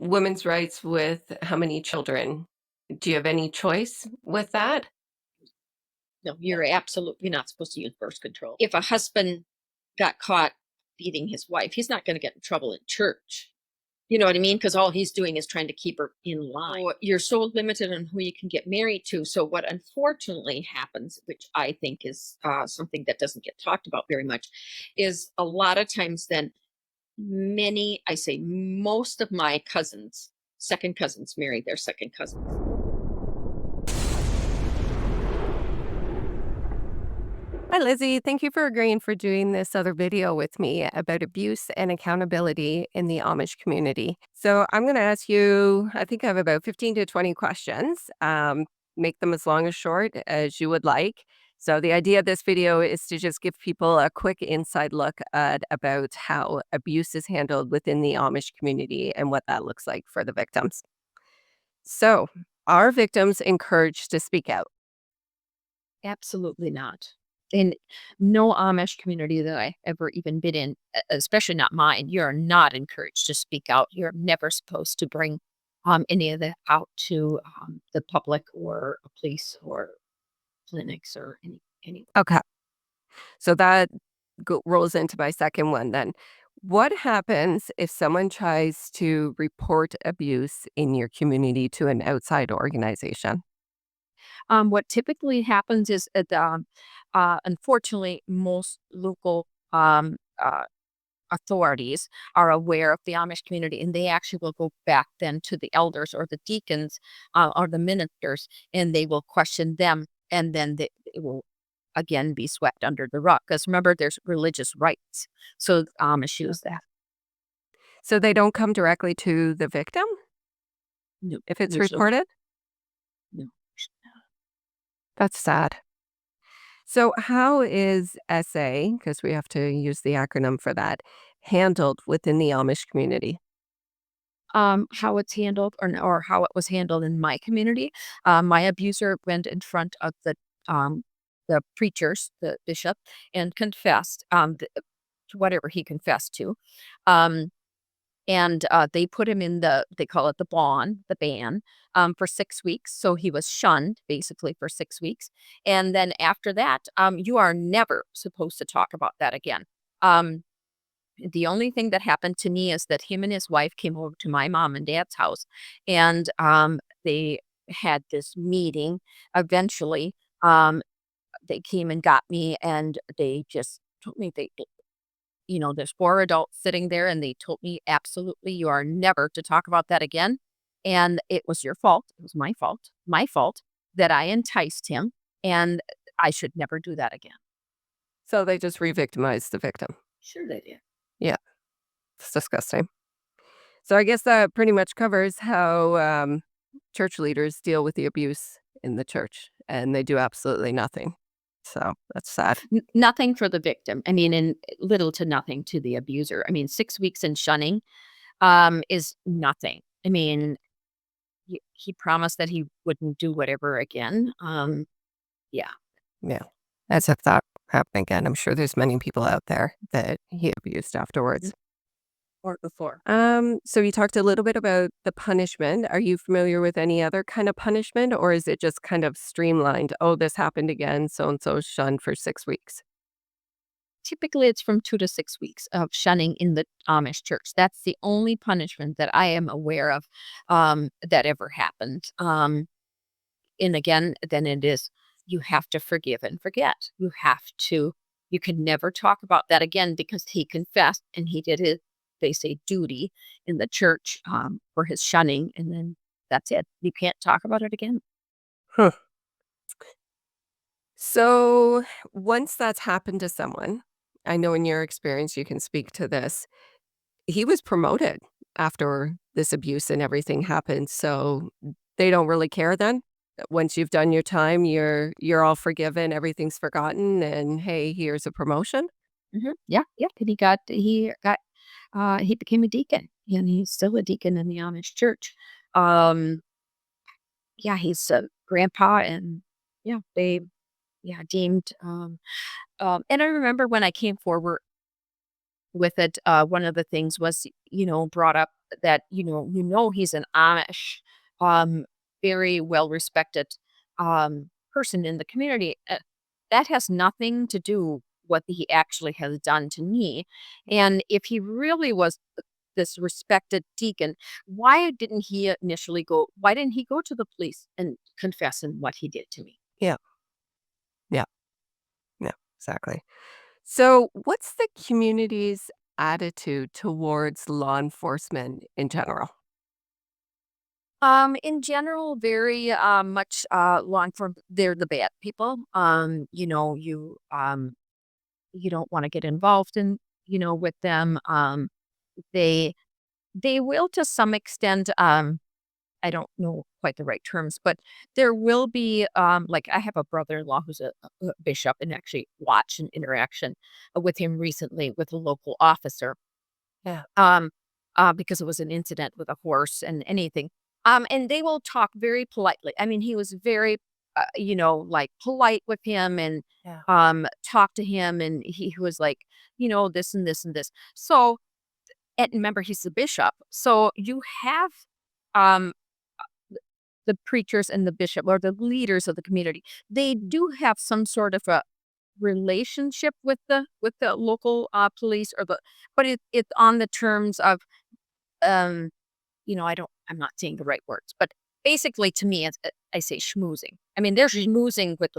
women's rights with how many children? Do you have any choice with that? No, you're absolutely not supposed to use birth control. If a husband got caught beating his wife, he's not going to get in trouble in church. You know what I mean? Because all he's doing is trying to keep her in line. So you're so limited on who you can get married to. So what unfortunately happens, which I think is something that doesn't get talked about very much, is a lot of times then I say most of my cousins, second cousins, marry their second cousins. Hi, Lizzie. Thank you for agreeing for doing this other video with me about abuse and accountability in the Amish community. So, I'm going to ask you, I think I have about 15 to 20 questions. Make them as long or short as you would like. So, the idea of this video is to just give people a quick inside look at about how abuse is handled within the Amish community and what that looks like for the victims. So, are victims encouraged to speak out? Absolutely not. In no Amish community that I ever even been in, especially not mine, you're not encouraged to speak out. You're never supposed to bring any of that out to the public or police or clinics or any. Okay. So that rolls into my second one then. What happens if someone tries to report abuse in your community to an outside organization? What typically happens is, unfortunately, most local authorities are aware of the Amish community, and they actually will go back then to the elders or the deacons or the ministers, and they will question them, and then it will again be swept under the rug. Because remember, there's religious rights, so the Amish use that. So they don't come directly to the victim No, if it's there's no, reported? no. That's sad. So how is SA, because we have to use the acronym for that, handled within the Amish community? How it's handled or how it was handled in my community. My abuser went in front of the preachers, the bishop, and confessed to whatever he confessed to. Um, and they put him in they call it the ban, for 6 weeks. So he was shunned basically for 6 weeks. And then after that, you are never supposed to talk about that again. Um, the only thing that happened to me is that him and his wife came over to my mom and dad's house, and they had this meeting. Eventually, they came and got me, and they just told me there's four adults sitting there, and they told me absolutely, you are never to talk about that again. And it was your fault. It was my fault that I enticed him, and I should never do that again. So they just re-victimized the victim. Sure, they did. Yeah, it's disgusting. So I guess that pretty much covers how church leaders deal with the abuse in the church, and they do absolutely nothing. So that's sad. Nothing for the victim. I mean, and little to nothing to the abuser. I mean, 6 weeks in shunning is nothing. I mean, he promised that he wouldn't do whatever again. Yeah. Yeah. As if that happened again. I'm sure there's many people out there that he abused Mhm. afterwards. Or before. So you talked a little bit about the punishment. Are you familiar with any other kind of punishment, or is it just kind of streamlined? Oh, this happened again, so and so shunned for 6 weeks. Typically, it's from 2 to 6 weeks of shunning in the Amish church. That's the only punishment that I am aware of that ever happened. And again, then it is you have to forgive and forget. You can never talk about that again because he confessed and he did his, they say, duty in the church for his shunning. And then that's it. You can't talk about it again. Huh. So once that's happened to someone, I know in your experience you can speak to this. He was promoted after this abuse and everything happened. So they don't really care then. Once you've done your time, you're all forgiven, everything's forgotten, and hey, here's a promotion. Yeah, yeah. And he became a deacon, and he's still a deacon in the Amish church. Um, yeah, he's a grandpa, and yeah, they deemed. And I remember when I came forward with it, one of the things was, brought up that, he's an Amish, um, very well respected person in the community. That has nothing to do what he actually has done to me. And if he really was this respected deacon, why didn't he go to the police and confess in what he did to me? Yeah. Yeah. Yeah. Exactly. So, what's the community's attitude towards law enforcement in general? In general, very much long form. They're the bad people. You don't want to get involved in, with them. They they will to some extent. I don't know quite the right terms, but there will be like I have a brother-in-law who's a bishop, and actually watched an interaction with him recently with a local officer, Yeah. um, because it was an incident with a horse and anything. And they will talk very politely. I mean, he was very, like polite with him and Yeah. talked to him, and he was like, this and this and this. So, and remember, he's the bishop. So you have um the preachers and the bishop or the leaders of the community. They do have some sort of a relationship with the local police or but it's on the terms of um I'm not saying the right words, but basically to me it's, I say schmoozing. I mean, they're schmoozing with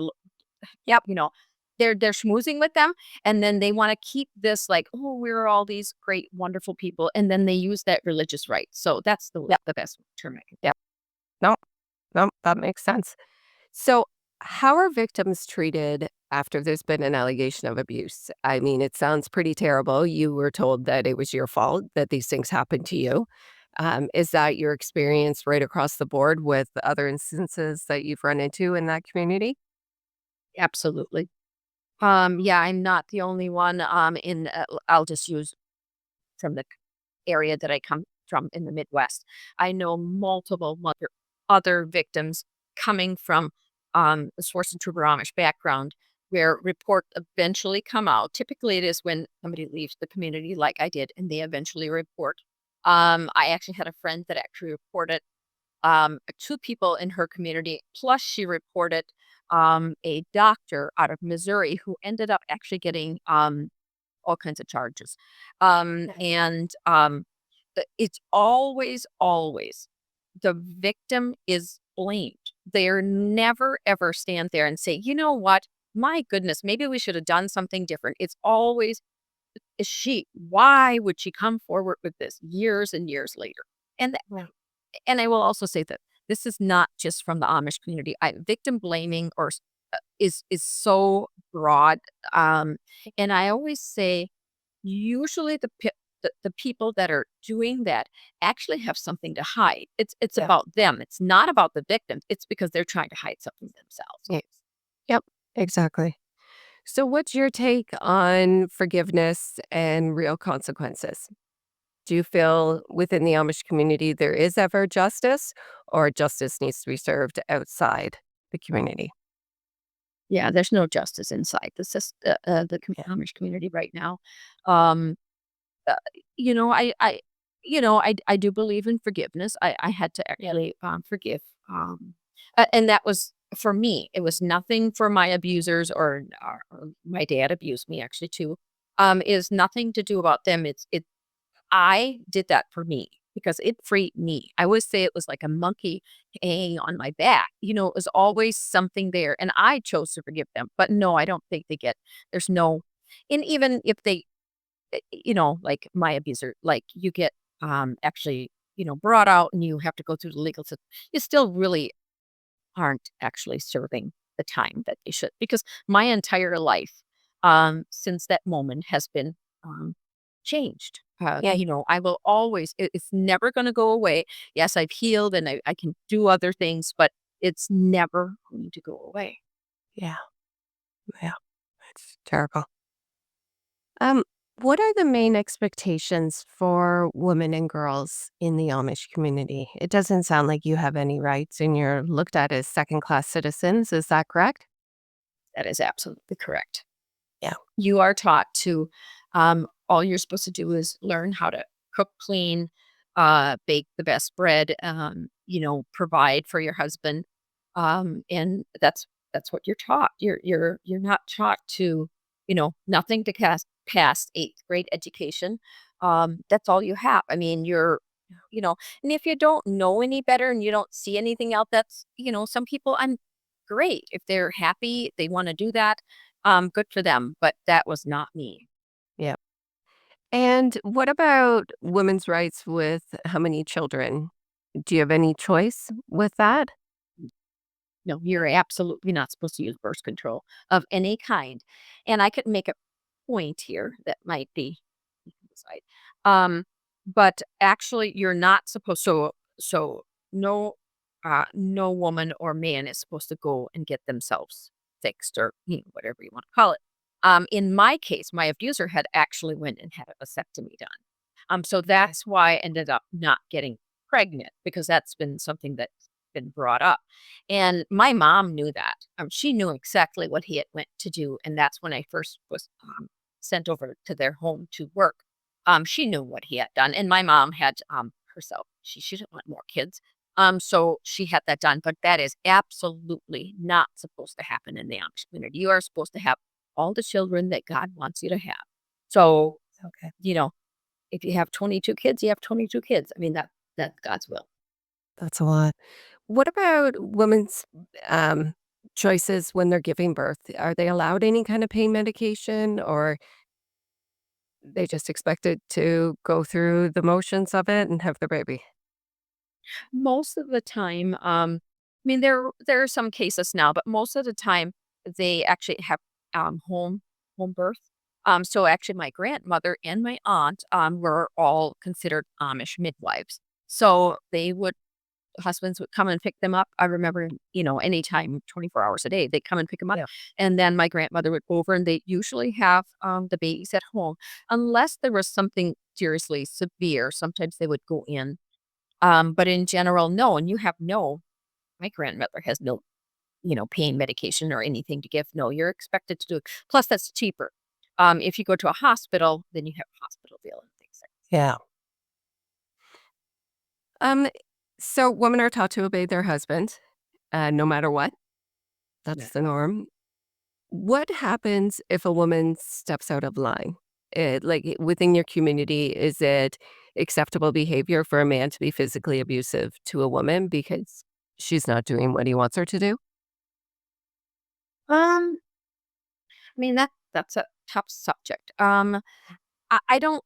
Yep. you know they're schmoozing with them, and then they want to keep this like, oh, we're all these great wonderful people, and then they use that religious right. So that's Yep. the best term I can. Yep. No, no, that makes sense. So, how are victims treated after there's been an allegation of abuse? I mean, it sounds pretty terrible. You were told that it was your fault that these things happened to you. Is that your experience right across the board with other instances that you've run into in that community? Absolutely. Yeah, I'm not the only one. I'll just use from the area that I come from in the Midwest. I know multiple other victims coming from the Source and Trooper Amish background where report eventually come out. Typically, it is when somebody leaves the community, like I did, and they eventually report. I actually had a friend that actually reported two people in her community, plus she reported a doctor out of Missouri who ended up actually getting all kinds of charges. And it's always the victim is blamed. They're never ever stand there and say, you know what? My goodness, maybe we should have done something different. It's always, is she, why would she come forward with this years and years later? And Yeah. and I will also say that this is not just from the Amish community. Victim blaming is so broad, and I always say usually the people that are doing that actually have something to hide. It's Yeah. about them. It's not about the victims. It's because they're trying to hide something themselves. Yeah. Yep. Exactly. So, what's your take on forgiveness and real consequences? Do you feel within the Amish community there is ever justice, or justice needs to be served outside the community? Yeah, there's no justice inside Yeah. Amish community right now. Um, uh, I do believe in forgiveness. I had to actually forgive, and that was for me. It was nothing for my abusers or my dad abused me actually too. Is nothing to do about them. I did that for me because it freed me. I always say it was like a monkey hanging on my back. It was always something there. And I chose to forgive them. But no, I don't think there's no, and even if they, like my abuser, like you get actually, brought out and you have to go through the legal system, you still really aren't actually serving the time that they should. Because my entire life, since that moment has been um, changed. Yeah. I will always, it's never going to go away. Yes, I've healed and I can do other things, but it's never going to go away. Yeah. Yeah. It's terrible. Um, what are the main expectations for women and girls in the Amish community? It doesn't sound like you have any rights and you're looked at as second class citizens. Is that correct? That is absolutely correct. Yeah. You are taught to, all you're supposed to do is learn how to cook clean, bake the best bread, provide for your husband. And that's what you're taught. You're not taught to, nothing to cast past eighth grade education. That's all you have. I mean, you know, and if you don't know any better and you don't see anything out, that's, some people, I'm great. If they're happy, they want to do that. Good for them. But that was not me. Yeah. And what about women's rights with how many children? Do you have any choice with that? No, you're absolutely not supposed to use birth control of any kind. And I could make a point here that might be you can decide. But actually you're not supposed so no no woman or man is supposed to go and get themselves fixed or whatever you want to call it. In my case, my abuser had actually went and had a vasectomy done. So that's why I ended up not getting pregnant because that's been something that's been brought up. And my mom knew that. She knew exactly what he had went to do, and that's when I first was sent over to their home to work. She knew what he had done, and my mom had herself. She didn't want more kids, so she had that done. But that is absolutely not supposed to happen in the Amish community. You are supposed to have all the children that God wants you to have. So Okay. you know, if you have 22 kids, you have 22 kids. I mean that's God's will. That's a lot. What about women's um, choices when they're giving birth? Are they allowed any kind of pain medication or they just expected to go through the motions of it and have their baby? Most of the time, I mean, there are some cases now, but most of the time they actually have home birth. So actually, my grandmother and my aunt were all considered Amish midwives. So they would husbands would come and pick them up. I remember, anytime 24 hours a day, they come and pick them up. Yeah. And then my grandmother would go over and they usually have the babies at home. Unless there was something seriously severe, sometimes they would go in, but in general, no, and you have no my grandmother has no, pain medication or anything to give. No, you're expected to do it. Plus, that's cheaper. If you go to a hospital, then you have a hospital bill and things like Yeah. Um, so women are taught to obey their husband, no matter what. That's that. the norm. What happens if a woman steps out of line? Within your community, is it acceptable behavior for a man to be physically abusive to a woman because she's not doing what he wants her to do? I mean, that's a tough subject. I don't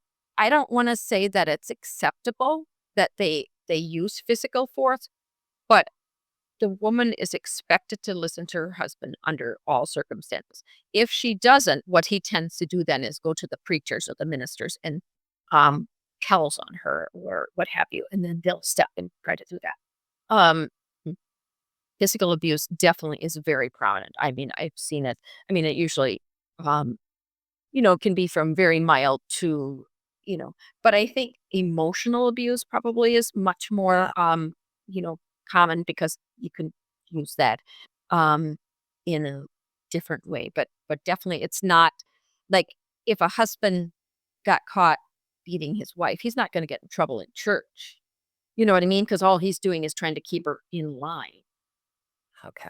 wanna say that it's acceptable that they use physical force, but the woman is expected to listen to her husband under all circumstances. If she doesn't, what he tends to do then is go to the preachers or the ministers and um tells on her or what have you, and then they'll step and try to do that. Um Physical abuse definitely is very prominent. I mean, I've seen it. I mean, it usually um can be from very mild to, you know, but I think emotional abuse probably is much more, Yeah. you know, common because you can use that, um, in a different way. But definitely it's not like if a husband got caught beating his wife, he's not going to get in trouble in church. You know what I mean? Because all he's doing is trying to keep her in line, Okay.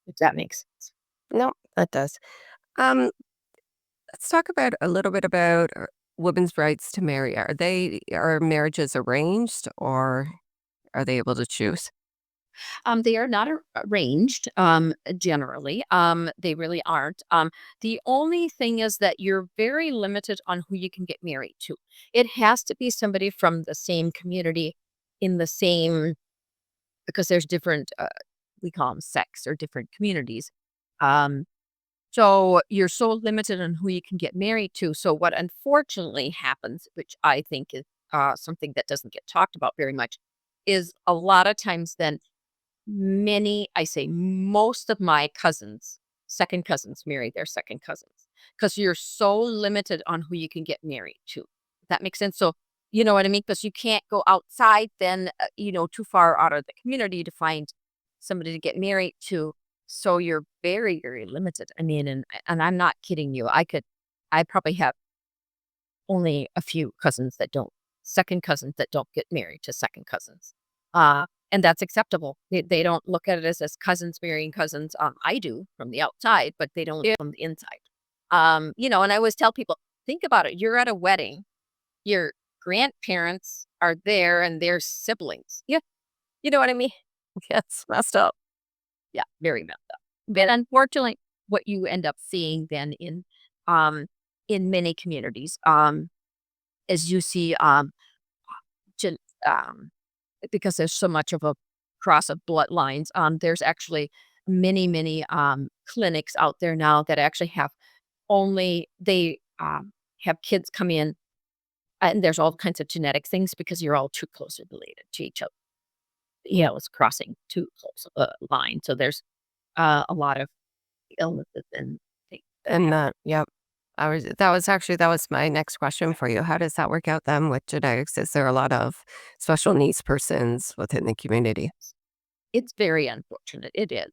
if that makes sense. No, that does. Um, let's talk about a little bit about women's rights to marry. Are marriages arranged or are they able to choose? They are not arranged, generally. They really aren't. The only thing is that you're very limited on who you can get married to. It has to be somebody from the same community in the same, because there's different, we call them sects or different communities. Um, so you're so limited on who you can get married to. So what unfortunately happens, which I think is something that doesn't get talked about very much, is a lot of times then I say most of my cousins, second cousins marry their second cousins because you're so limited on who you can get married to. If that makes sense. So, you know what I mean? Because you can't go outside then, too far out of the community to find somebody to get married to. So you're very, very limited. I mean, and I'm not kidding you. I probably have only a few cousins that don't. second cousins that don't get married to second cousins. And that's acceptable. They don't look at it as cousins marrying cousins. I do from the outside, but they don't from the inside. And I always tell people, think about it. You're at a wedding. Your grandparents are there and they're siblings. Yeah. You know what I mean? Yes, messed up. Yeah, very messed up. But unfortunately, what you end up seeing then um in many communities, is you see gen- um because there's so much of a cross of bloodlines, there's actually many clinics out there now that actually have only they have kids come in, and there's all kinds of genetic things because you're all too closely related to each other. It's crossing too close a line. So there's a lot of illnesses and things that And happen. yep. That was my next question for you. How does that work out then with genetics? Is there a lot of special needs persons within the community? It's very unfortunate. It is.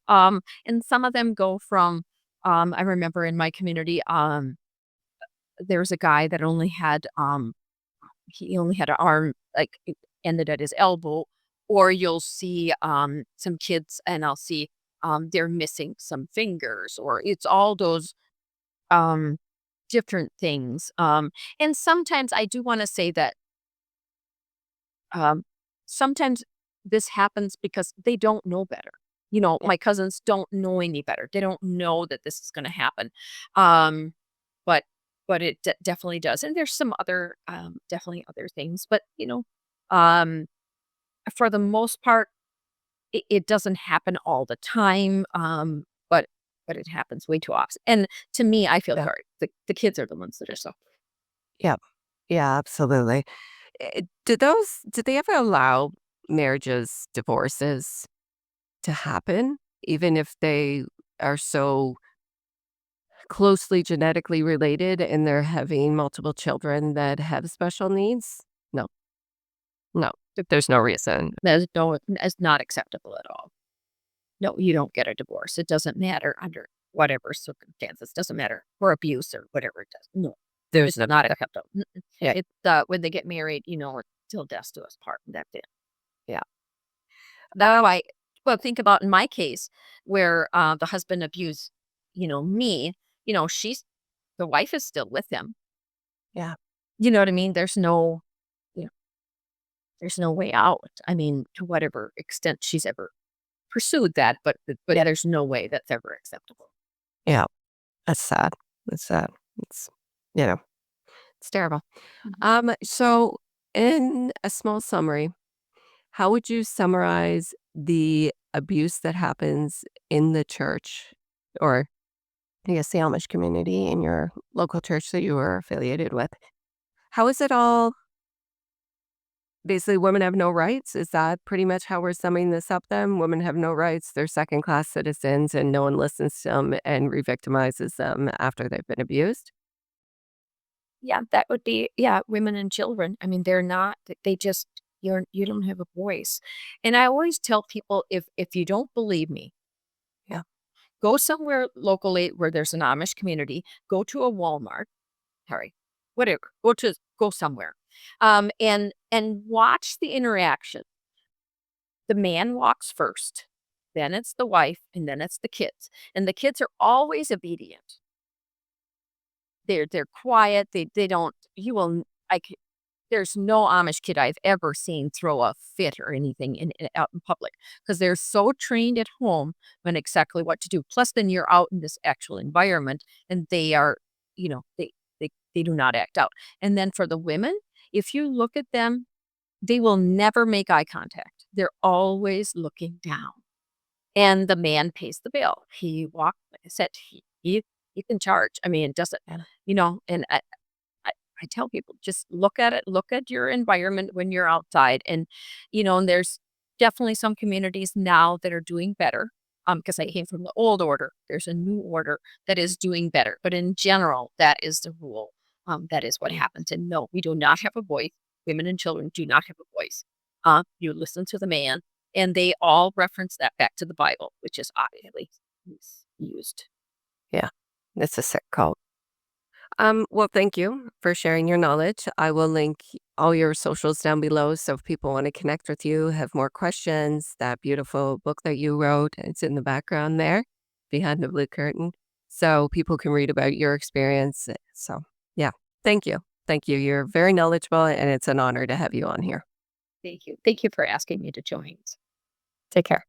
And some of them go from, I remember in my community, there's a guy that only had, he only had an arm, like it ended at his elbow, or you'll see, some kids and I'll see, they're missing some fingers, or it's all those, um, different things. And sometimes I do want to say that, Um, sometimes this happens because they don't know better. Yeah. My cousins don't know any better. They don't know that this is going to happen. Um, but but it definitely does. And there's some other definitely other things. But um, for the most part, it doesn't happen all the time. But it happens way too often. And to me, I feel Yeah. sorry. The kids are the ones that are suffering. Yep. Yeah, absolutely. Did they ever allow marriages, divorces to happen, even if they are so closely genetically related and they're having multiple children that have special needs? No, no, there's no reason. That's no, it's not acceptable at all. No, you don't get a divorce. It doesn't matter under whatever circumstances. Doesn't matter for abuse or whatever it does. No, There's it's no, not acceptable. yeah, It's when they get married, it's till death do us part. And that's it. yeah, Now think about in my case where the husband abused, me. She's the wife is still with him. yeah, You know what I mean? You know, there's no way out. I mean, to whatever extent she's ever pursued that, but yeah, there's no way that's ever acceptable. yeah. That's sad. That's sad. It's, you know, it's terrible. Mhm. So in a small summary, how would you summarize the abuse that happens in the church or I guess the Amish community in your local church that you were affiliated with? How is it all basically women have no rights? Is that pretty much how we're summing this up then? Women have no rights, they're second class citizens, and no one listens to them and re victimizes them after they've been abused? Yeah, that would be yeah, women and children. I mean, they're not they just you don't have a voice. And I always tell people if you don't believe me, Yeah. go somewhere locally where there's an Amish community, go to a Walmart, sorry, whatever, go somewhere. And watch the interaction. The man walks first, then it's the wife, and then it's the kids. And the kids are always obedient. They're quiet. They don't you will I There's no Amish kid I've ever seen throw a fit or anything out in public because 'cause they're so trained at home on exactly what to do. Plus, then you're out in this actual environment, and they are, they do not act out. And then for the women, if you look at them, they will never make eye contact. They're always looking down, and the man pays the bill. Like I said, he can charge. I mean, it doesn't, Yeah. and I tell people, just look at it, look at your environment when you're outside. And there's definitely some communities now that are doing better. Because I came from the old order. There's a new order that is doing better. But in general, that is the rule. That is what happens. And no, we do not have a voice. Women and children do not have a voice. You listen to the man, and they all reference that back to the Bible, which is obviously used. Yeah. It's a sick cult. Well, thank you for sharing your knowledge. I will link all your socials down below. So if people want to connect with you, have more questions, that beautiful book that you wrote, it's in the background there behind the blue curtain. So people can read about your experience. So, yeah, thank you. Thank you. You're very knowledgeable, and it's an honor to have you on here. Thank you. Thank you for asking me to join. Take care.